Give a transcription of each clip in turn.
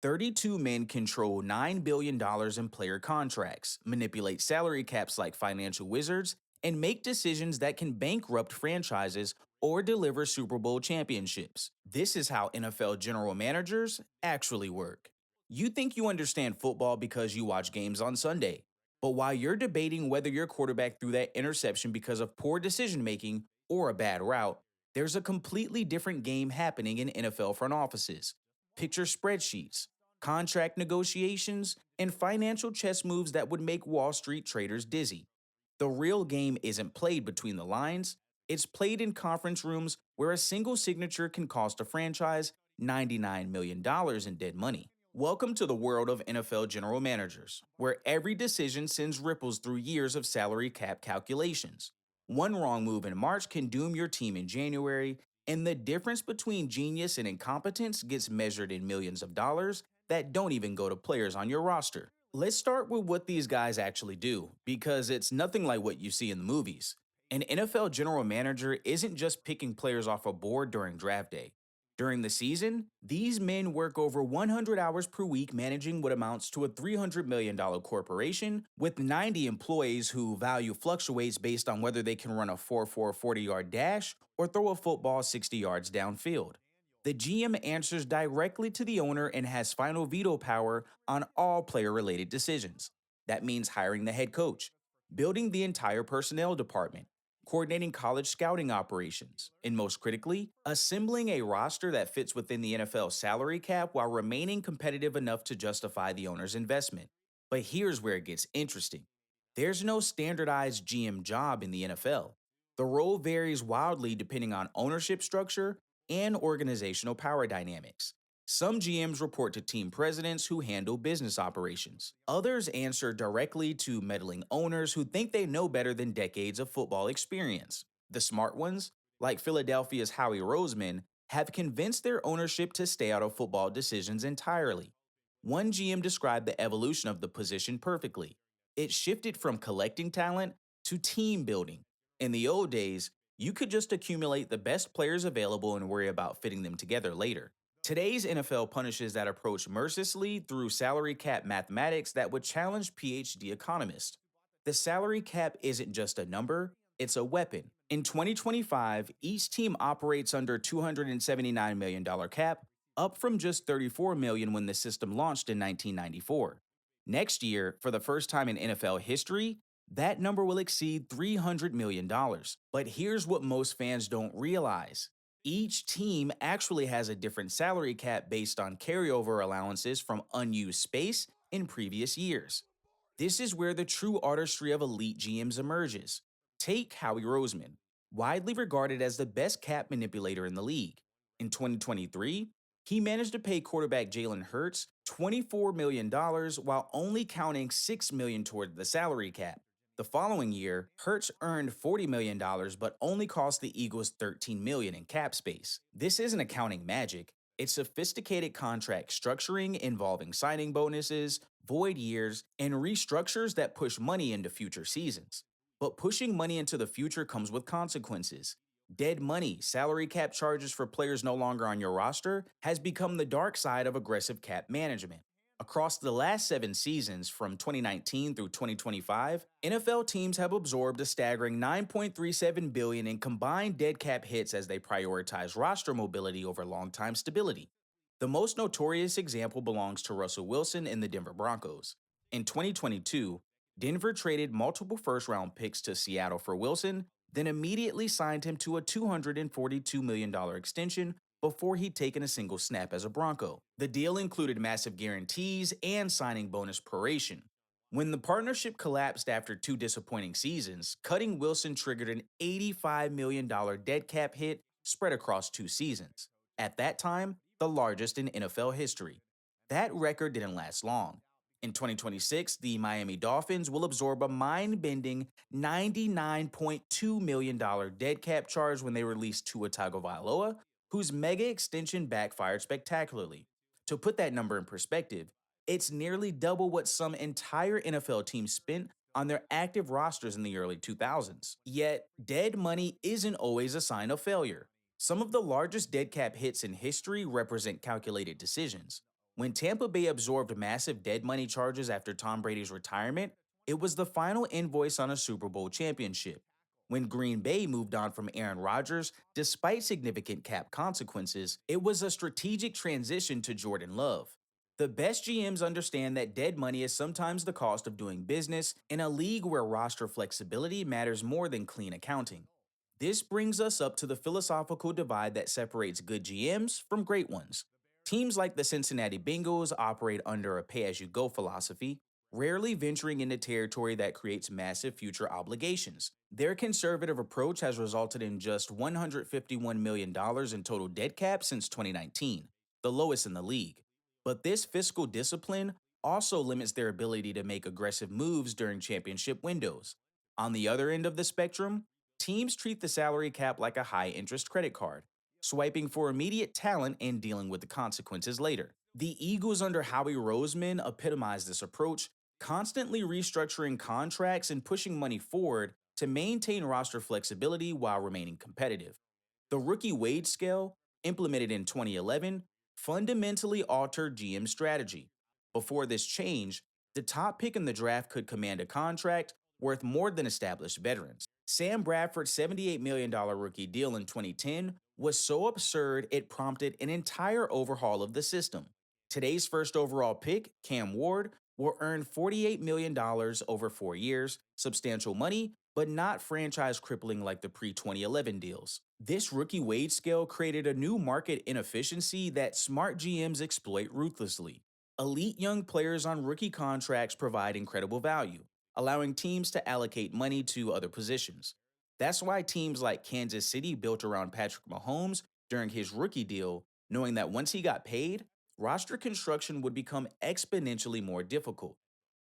32 men control $9 billion in player contracts, manipulate salary caps like financial wizards, and make decisions that can bankrupt franchises or deliver Super Bowl championships. This is how NFL general managers actually work. You think you understand football because you watch games on Sunday. But while you're debating whether your quarterback threw that interception because of poor decision making or a bad route, there's a completely different game happening in NFL front offices. Picture spreadsheets, contract negotiations, and financial chess moves that would make Wall Street traders dizzy. The real game isn't played between the lines, it's played in conference rooms where a single signature can cost a franchise $99 million dollars in dead money. Welcome to the world of NFL general managers, where every decision sends ripples through years of salary cap calculations. One wrong move in March can doom your team in January, and the difference between genius and incompetence gets measured in millions of dollars that don't even go to players on your roster. Let's start with what these guys actually do, because it's nothing like what you see in the movies. An NFL general manager isn't just picking players off a board during draft day. During the season, these men work over 100 hours per week managing what amounts to a $300 million corporation with 90 employees whose value fluctuates based on whether they can run a 4-4 40-yard dash or throw a football 60 yards downfield. The GM answers directly to the owner and has final veto power on all player related decisions. That means hiring the head coach, building the entire personnel department, coordinating college scouting operations, and most critically, assembling a roster that fits within the NFL salary cap while remaining competitive enough to justify the owner's investment. But here's where it gets interesting. There's no standardized GM job in the NFL. The role varies wildly depending on ownership structure and organizational power dynamics. Some GMs report to team presidents who handle business operations. Others answer directly to meddling owners who think they know better than decades of football experience. The smart ones, like Philadelphia's Howie Roseman, have convinced their ownership to stay out of football decisions entirely. One GM described the evolution of the position perfectly. It shifted from collecting talent to team building. In the old days, you could just accumulate the best players available and worry about fitting them together later. Today's NFL punishes that approach mercilessly through salary cap mathematics that would challenge PhD economists. The salary cap isn't just a number, it's a weapon. In 2025, each team operates under $279 million cap, up from just $34 million when the system launched in 1994. Next year, for the first time in NFL history, that number will exceed $300 million. But here's what most fans don't realize. Each team actually has a different salary cap based on carryover allowances from unused space in previous years. This is where the true artistry of elite GMs emerges. Take Howie Roseman, widely regarded as the best cap manipulator in the league. In 2023, he managed to pay quarterback Jalen Hurts $24 million while only counting $6 million toward the salary cap. The following year, Hurts earned $40 million but only cost the Eagles $13 million in cap space. This isn't accounting magic. It's sophisticated contract structuring involving signing bonuses, void years, and restructures that push money into future seasons. But pushing money into the future comes with consequences. Dead money, salary cap charges for players no longer on your roster, has become the dark side of aggressive cap management. Across the last 7 seasons, from 2019 through 2025, NFL teams have absorbed a staggering $9.37 billion in combined dead cap hits as they prioritize roster mobility over long-time stability. The most notorious example belongs to Russell Wilson and the Denver Broncos. In 2022, Denver traded multiple first-round picks to Seattle for Wilson, then immediately signed him to a $242 million extension before he'd taken a single snap as a Bronco. The deal included massive guarantees and signing bonus proration. When the partnership collapsed after 2 disappointing seasons, cutting Wilson triggered an $85 million dead cap hit spread across 2 seasons. At that time, the largest in NFL history. That record didn't last long. In 2026, the Miami Dolphins will absorb a mind-bending $99.2 million dead cap charge when they release Tua Tagovailoa, whose mega extension backfired spectacularly. To put that number in perspective, it's nearly double what some entire NFL teams spent on their active rosters in the early 2000s. Yet, dead money isn't always a sign of failure. Some of the largest dead cap hits in history represent calculated decisions. When Tampa Bay absorbed massive dead money charges after Tom Brady's retirement, it was the final invoice on a Super Bowl championship. When Green Bay moved on from Aaron Rodgers, despite significant cap consequences, it was a strategic transition to Jordan Love. The best GMs understand that dead money is sometimes the cost of doing business in a league where roster flexibility matters more than clean accounting. This brings us up to the philosophical divide that separates good GMs from great ones. Teams like the Cincinnati Bengals operate under a pay as you go philosophy, rarely venturing into territory that creates massive future obligations. Their conservative approach has resulted in just $151 million in total dead cap since 2019, the lowest in the league. But this fiscal discipline also limits their ability to make aggressive moves during championship windows. On the other end of the spectrum, teams treat the salary cap like a high interest credit card, swiping for immediate talent and dealing with the consequences later. The Eagles under Howie Roseman epitomize this approach, constantly restructuring contracts and pushing money forward to maintain roster flexibility while remaining competitive. The rookie wage scale, implemented in 2011, fundamentally altered GM strategy. Before this change, the top pick in the draft could command a contract worth more than established veterans. Sam Bradford's $78 million rookie deal in 2010 was so absurd it prompted an entire overhaul of the system. Today's first overall pick, Cam Ward, will earn $48 million over 4 years, substantial money, but not franchise crippling like the pre 2011 deals. This rookie wage scale created a new market inefficiency that smart GMs exploit ruthlessly. Elite young players on rookie contracts provide incredible value, allowing teams to allocate money to other positions. That's why teams like Kansas City built around Patrick Mahomes during his rookie deal, knowing that once he got paid, roster construction would become exponentially more difficult.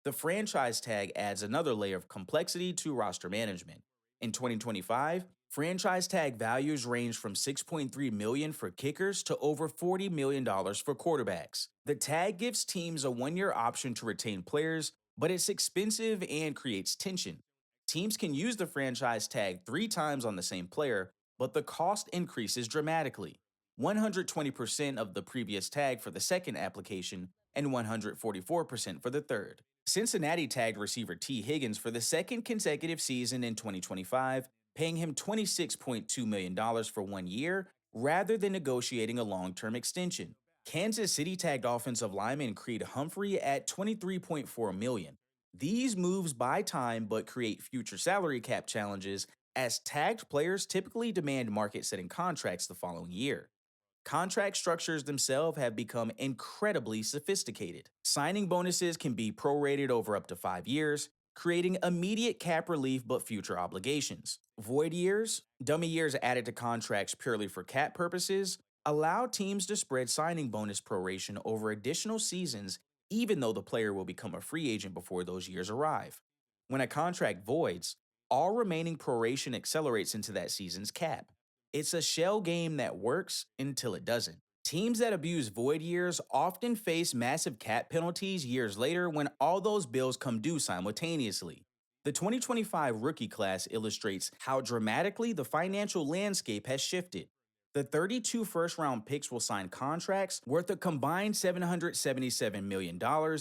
The franchise tag adds another layer of complexity to roster management. In 2025, franchise tag values range from $6.3 million for kickers to over $40 million for quarterbacks. The tag gives teams a 1-year option to retain players, but it's expensive and creates tension. Teams can use the franchise tag 3 times on the same player, but the cost increases dramatically. 120% of the previous tag for the second application and 144% for the third. Cincinnati tagged receiver T. Higgins for the second consecutive season in 2025, paying him $26.2 million for 1 year rather than negotiating a long-term extension. Kansas City tagged offensive lineman Creed Humphrey at $23.4 million. These moves buy time but create future salary cap challenges as tagged players typically demand market-setting contracts the following year. Contract structures themselves have become incredibly sophisticated. Signing bonuses can be prorated over up to 5 years, creating immediate cap relief but future obligations. Void years, dummy years added to contracts purely for cap purposes, allow teams to spread signing bonus proration over additional seasons even though the player will become a free agent before those years arrive. When a contract voids, all remaining proration accelerates into that season's cap. It's a shell game that works until it doesn't. Teams that abuse void years often face massive cap penalties years later when all those bills come due simultaneously. The 2025 rookie class illustrates how dramatically the financial landscape has shifted. The 32 first-round picks will sign contracts worth a combined $777 million,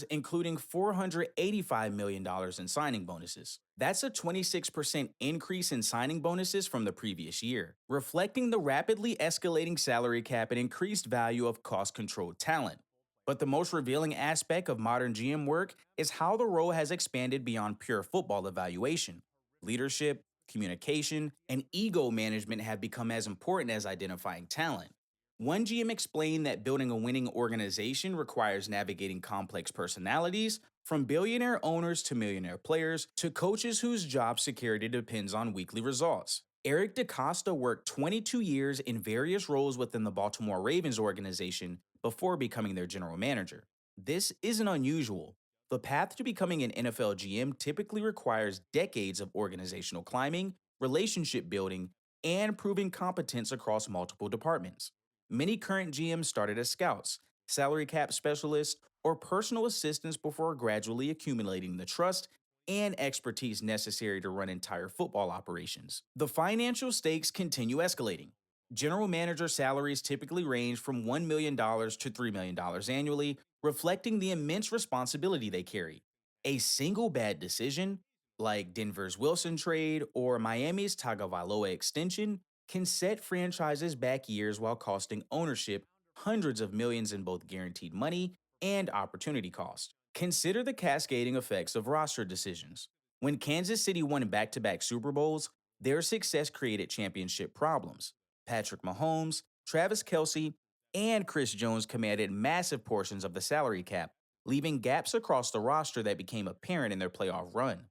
including $485 million in signing bonuses. That's a 26% increase in signing bonuses from the previous year, reflecting the rapidly escalating salary cap and increased value of cost-controlled talent. But the most revealing aspect of modern GM work is how the role has expanded beyond pure football evaluation. Leadership, communication, and ego management have become as important as identifying talent. One GM explained that building a winning organization requires navigating complex personalities, from billionaire owners to millionaire players to coaches whose job security depends on weekly results. Eric DeCosta worked 22 years in various roles within the Baltimore Ravens organization before becoming their general manager. This isn't unusual. The path to becoming an NFL GM typically requires decades of organizational climbing, relationship building, and proving competence across multiple departments. Many current GMs started as scouts, salary cap specialists, or personal assistants before gradually accumulating the trust and expertise necessary to run entire football operations. The financial stakes continue escalating. General manager salaries typically range from $1 million to $3 million annually, reflecting the immense responsibility they carry. A single bad decision, like Denver's Wilson trade or Miami's Tagovailoa extension, can set franchises back years while costing ownership hundreds of millions in both guaranteed money and opportunity cost. Consider the cascading effects of roster decisions. When Kansas City won back to back Super Bowls, their success created championship problems. Patrick Mahomes, Travis Kelsey, and Chris Jones commanded massive portions of the salary cap, leaving gaps across the roster that became apparent in their playoff run.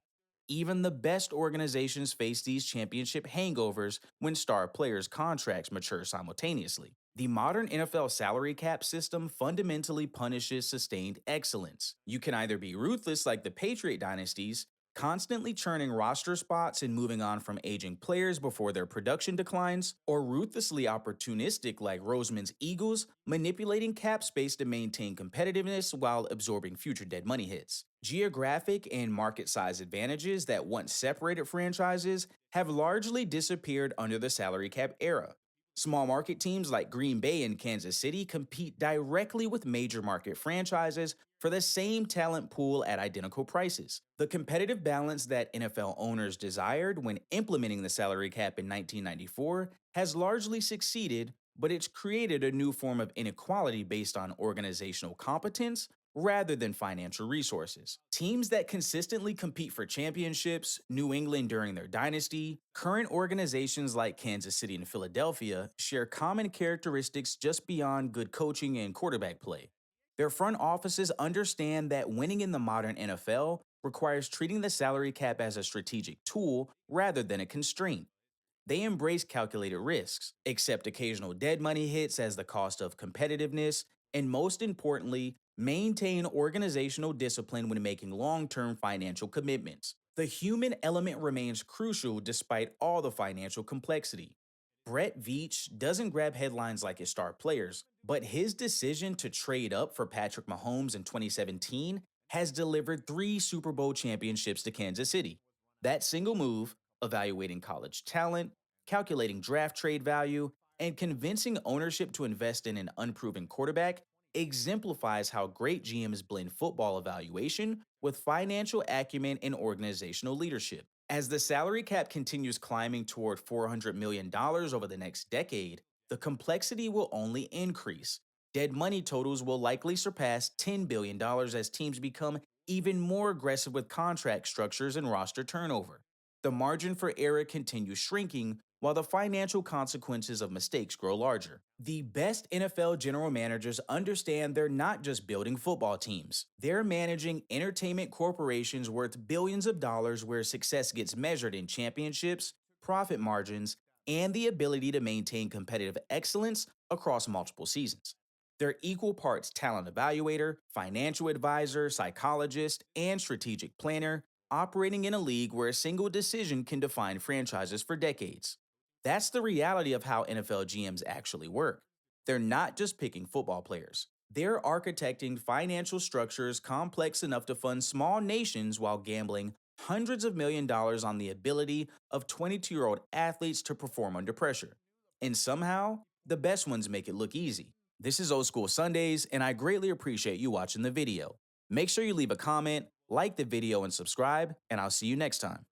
Even the best organizations face these championship hangovers when star players' contracts mature simultaneously. The modern NFL salary cap system fundamentally punishes sustained excellence. You can either be ruthless like the Patriot dynasties, constantly churning roster spots and moving on from aging players before their production declines, or ruthlessly opportunistic like Roseman's Eagles, manipulating cap space to maintain competitiveness while absorbing future dead money hits. Geographic and market size advantages that once separated franchises have largely disappeared under the salary cap era. Small market teams like Green Bay and Kansas City compete directly with major market franchises for the same talent pool at identical prices. The competitive balance that NFL owners desired when implementing the salary cap in 1994 has largely succeeded, but it's created a new form of inequality based on organizational competence rather than financial resources. Teams that consistently compete for championships, New England during their dynasty, current organizations like Kansas City and Philadelphia share common characteristics just beyond good coaching and quarterback play. Their front offices understand that winning in the modern NFL requires treating the salary cap as a strategic tool rather than a constraint. They embrace calculated risks, accept occasional dead money hits as the cost of competitiveness, and most importantly, maintain organizational discipline when making long term financial commitments. The human element remains crucial despite all the financial complexity. Brett Veach doesn't grab headlines like his star players, but his decision to trade up for Patrick Mahomes in 2017 has delivered 3 Super Bowl championships to Kansas City. That single move, evaluating college talent, calculating draft trade value, and convincing ownership to invest in an unproven quarterback, exemplifies how great GMs blend football evaluation with financial acumen and organizational leadership. As the salary cap continues climbing toward $400 million dollars over the next decade, the complexity will only increase. Dead money totals will likely surpass $10 billion dollars as teams become even more aggressive with contract structures and roster turnover. The margin for error continues shrinking while the financial consequences of mistakes grow larger. The best NFL general managers understand they're not just building football teams. They're managing entertainment corporations worth billions of dollars where success gets measured in championships, profit margins, and the ability to maintain competitive excellence across multiple seasons. They're equal parts talent evaluator, financial advisor, psychologist, and strategic planner, operating in a league where a single decision can define franchises for decades. That's the reality of how NFL GMs actually work. They're not just picking football players. They're architecting financial structures complex enough to fund small nations while gambling hundreds of million dollars on the ability of 22-year-old athletes to perform under pressure. And somehow, the best ones make it look easy. This is Old School Sundays, and I greatly appreciate you watching the video. Make sure you leave a comment, like the video, and subscribe, and I'll see you next time.